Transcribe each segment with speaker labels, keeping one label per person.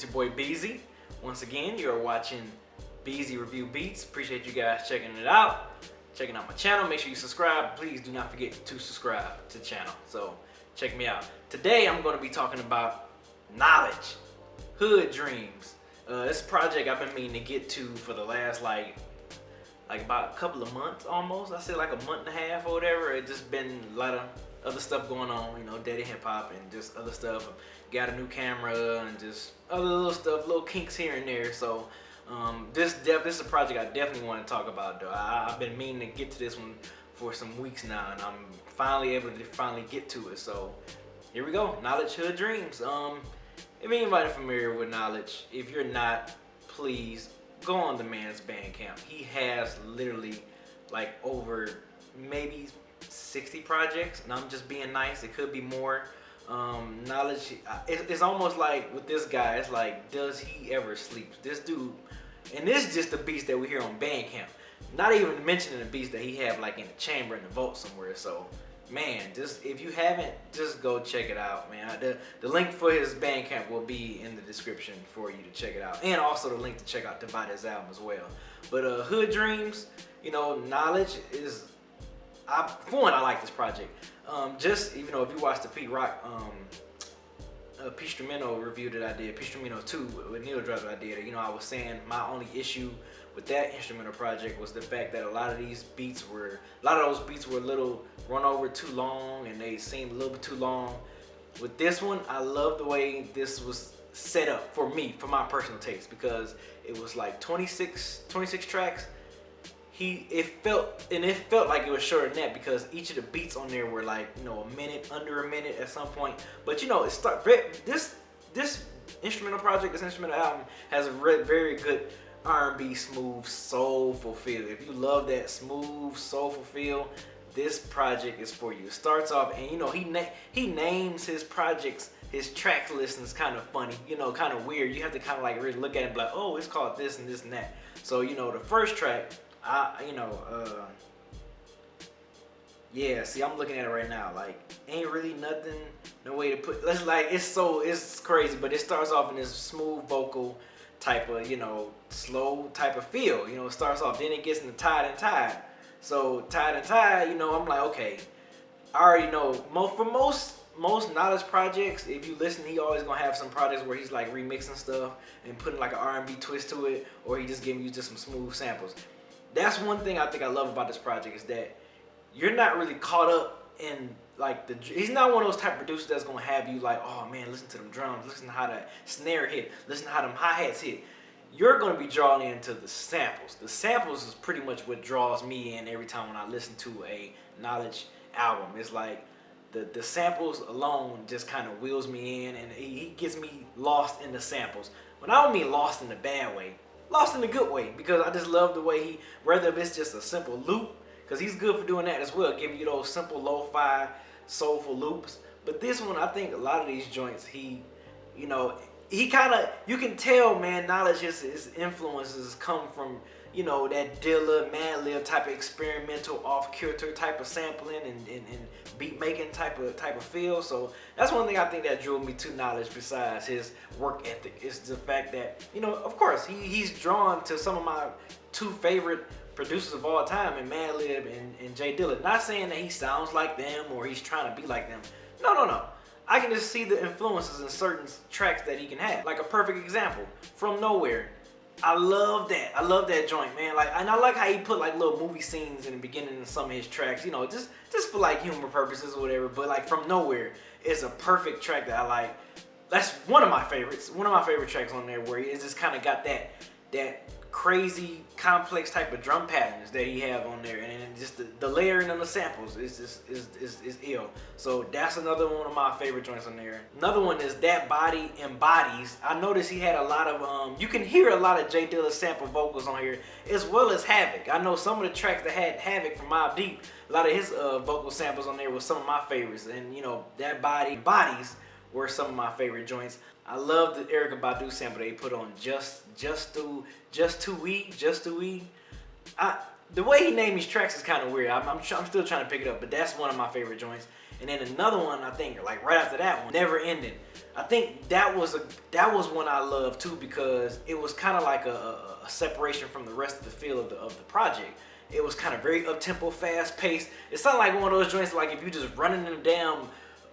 Speaker 1: It's your boy Beezy. Once again, you're watching Beezy Review Beats. Appreciate you guys checking it out. Checking out my channel. Make sure you subscribe. Please do not forget to subscribe to the channel. So check me out. Today I'm going to be talking about Knxwledge, Hood Dreams. This project I've been meaning to get to for the last like about a couple of months almost. I say like a month and a half or whatever. It just been a lot of other stuff going on, you know, daddy hip hop and just other stuff. Got a new camera and just other little stuff, little kinks here and there. So this is a project I definitely want to talk about though. I've been meaning to get to this one for some weeks now, and I'm finally able to get to it. So here we go, Knxwledge, Hood Dreams. If anybody familiar with Knxwledge, if you're not, please go on the man's Bandcamp. He has literally like over maybe 60 projects, and I'm just being nice. It could be more. Knxwledge, it's almost like with this guy, it's like, does he ever sleep? This dude, and this is just the beats that we hear on Bandcamp. Not even mentioning the beats that he have like in the chamber in the vault somewhere. So man, just if you haven't, just go check it out, man. The link for his Bandcamp will be in the description for you to check it out, and also the link to check out to buy this album as well. But Hood Dreams, you know, Knxwledge is, for one, I like this project. Just, you know, if you watch the Pete Rock Pistrumento review that I did, Pistrumento 2 with Neil Drop that I did, you know, I was saying my only issue with that instrumental project was the fact that a lot of those beats were a little run over too long, and they seemed a little bit too long. With this one, I love the way this was set up for me, for my personal taste, because it was like 26 tracks. It felt like it was shorter than that, because each of the beats on there were like, you know, under a minute at some point. But you know, this instrumental project, this instrumental album has a very good R&B, smooth, soulful feel. If you love that smooth, soulful feel, this project is for you. It starts off, and you know, he names his projects, his track listings kind of funny, you know, kind of weird. You have to kind of like really look at it and be like, oh, it's called this and this and that. So you know, the first track, yeah, see, I'm looking at it right now, like, ain't really nothing, no way to put, it's crazy, but it starts off in this smooth vocal type of, you know, slow type of feel, you know, it starts off, then it gets into Tied and Tied. So Tied and Tied, you know, I'm like, okay, I already know, for most Knxwledge projects, if you listen, he always gonna have some projects where he's like remixing stuff and putting like an R&B twist to it, or he just giving you just some smooth samples. That's one thing I think I love about this project, is that you're not really caught up in like he's not one of those type of producers that's gonna have you like, oh man, listen to them drums, listen to how that snare hit, listen to how them hi-hats hit. You're gonna be drawn into the samples. The samples is pretty much what draws me in every time when I listen to a Knxwledge album. It's like the samples alone just kind of wheels me in, and he gets me lost in the samples. But I don't mean lost in the bad way, lost in the good way, because I just love the way whether if it's just a simple loop, because he's good for doing that as well, giving you those simple lo-fi soulful loops. But this one, I think a lot of these joints, you know, he kind of, you can tell, man, Knxwledge, his influences come from, you know, that Dilla, Madlib type of experimental, off-kilter type of sampling and beat making type of feel. So that's one thing I think that drew me to Knxwledge, besides his work ethic, is the fact that, you know, of course, he's drawn to some of my two favorite producers of all time, in Madlib and J Dilla. Not saying that he sounds like them or he's trying to be like them. No. I can just see the influences in certain tracks that he can have. Like a perfect example, From Nowhere. I love that. I love that joint, man. Like, and I like how he put like little movie scenes in the beginning of some of his tracks, you know, just for like humor purposes or whatever. But like From Nowhere is a perfect track that I like. That's one of my favorites. One of my favorite tracks on there, where it's just kind of got that crazy complex type of drum patterns that he have on there, and just the layering of the samples is ill. So that's another one of my favorite joints on there. Another one is That Body Embodies. I noticed he had a lot of you can hear a lot of J Dilla sample vocals on here, as well as Havoc. I know some of the tracks that had Havoc from Mobb Deep, a lot of his vocal samples on there were some of my favorites, and you know, That Body Embodies were some of my favorite joints. I love the Erykah Badu sample they put on Just to We. The way he named these tracks is kind of weird. I'm still trying to pick it up, but that's one of my favorite joints. And then another one, I think, like right after that one, Never Ending. I think that was one I loved too, because it was kind of like a separation from the rest of the feel of the project. It was kind of very up tempo, fast paced. It sounded like one of those joints like if you just running in a damn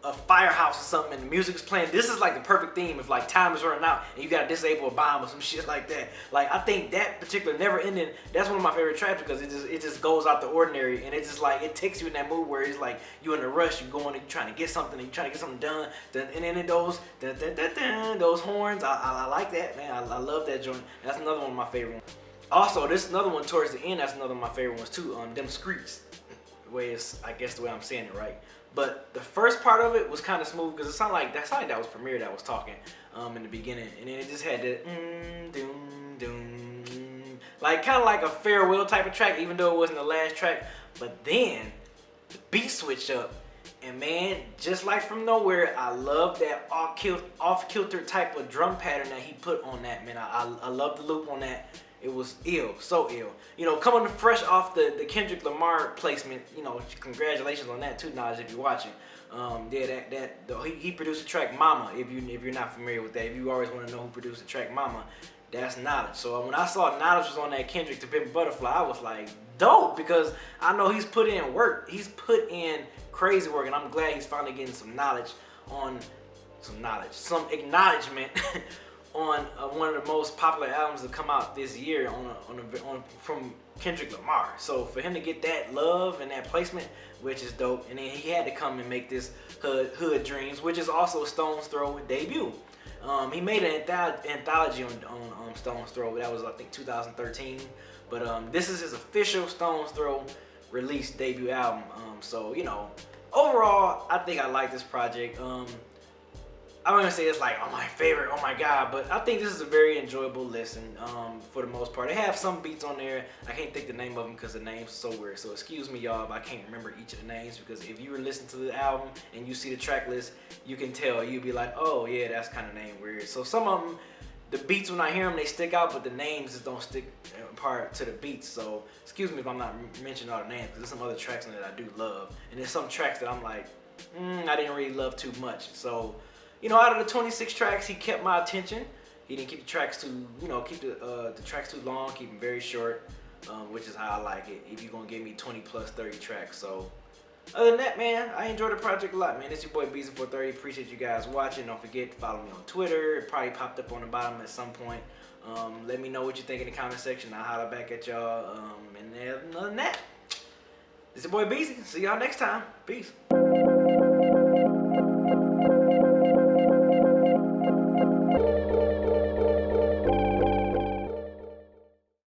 Speaker 1: a firehouse or something and the music is playing. This is like the perfect theme if like time is running out and you gotta disable a bomb or some shit like that. Like I think that particular Never Ending, that's one of my favorite tracks because it just goes out the ordinary, and it just like it takes you in that mood where it's like you in a rush, you going and you trying to get something, and you trying to get something done, and then those those horns, I like that, man. I love that joint. That's another one of my favorite ones. Also, this is another one towards the end. That's another one of my favorite ones too. Them screets, the way it's, I guess the way I'm saying it right. But the first part of it was kind of smooth because it sounded like that was Premier that was talking in the beginning, and then it just had the doom doom, like kind of like a farewell type of track, even though it wasn't the last track. But then the beat switched up, and man, just like from nowhere, I love that off-kilter type of drum pattern that he put on that, man. I love the loop on that. It was ill, so ill. You know, coming fresh off the Kendrick Lamar placement, you know, congratulations on that too, Knxwledge, if you're watching. Yeah, he produced the track Mama, if you're not familiar with that. If you always want to know who produced the track Mama, that's Knxwledge. So when I saw Knxwledge was on that Kendrick To Pimp Butterfly, I was like, dope, because I know he's put in work. He's put in crazy work, and I'm glad he's finally getting some acknowledgement on one of the most popular albums to come out this year from Kendrick Lamar. So for him to get that love and that placement, which is dope, and then he had to come and make this Hood Dreams, which is also Stone's Throw debut. He made an anthology on Stone's Throw. That was, I think, 2013. But this is his official Stone's Throw release debut album. So, you know, overall, I think I like this project. I'm gonna say it's like, oh, my favorite, oh my god, but I think this is a very enjoyable listen for the most part. They have some beats on there. I can't think the name of them because the name's so weird. So excuse me, y'all, if I can't remember each of the names, because if you were listening to the album and you see the track list, you can tell. You'd be like, oh yeah, that's kind of name weird. So some of them, the beats, when I hear them, they stick out, but the names just don't stick part to the beats. So excuse me if I'm not mentioning all the names, because there's some other tracks on that I do love, and there's some tracks that I'm like, I didn't really love too much. So, you know, out of the 26 tracks, he kept my attention. He didn't keep the tracks too, keep the tracks too long, keep them very short, which is how I like it. If you're gonna give me 20 plus 30 tracks. So other than that, man, I enjoyed the project a lot, man. It's your boy Beezy 430. Appreciate you guys watching. Don't forget to follow me on Twitter. It probably popped up on the bottom at some point. Let me know what you think in the comment section. I'll holler back at y'all. And other than that, it's your boy Beezy. See y'all next time. Peace.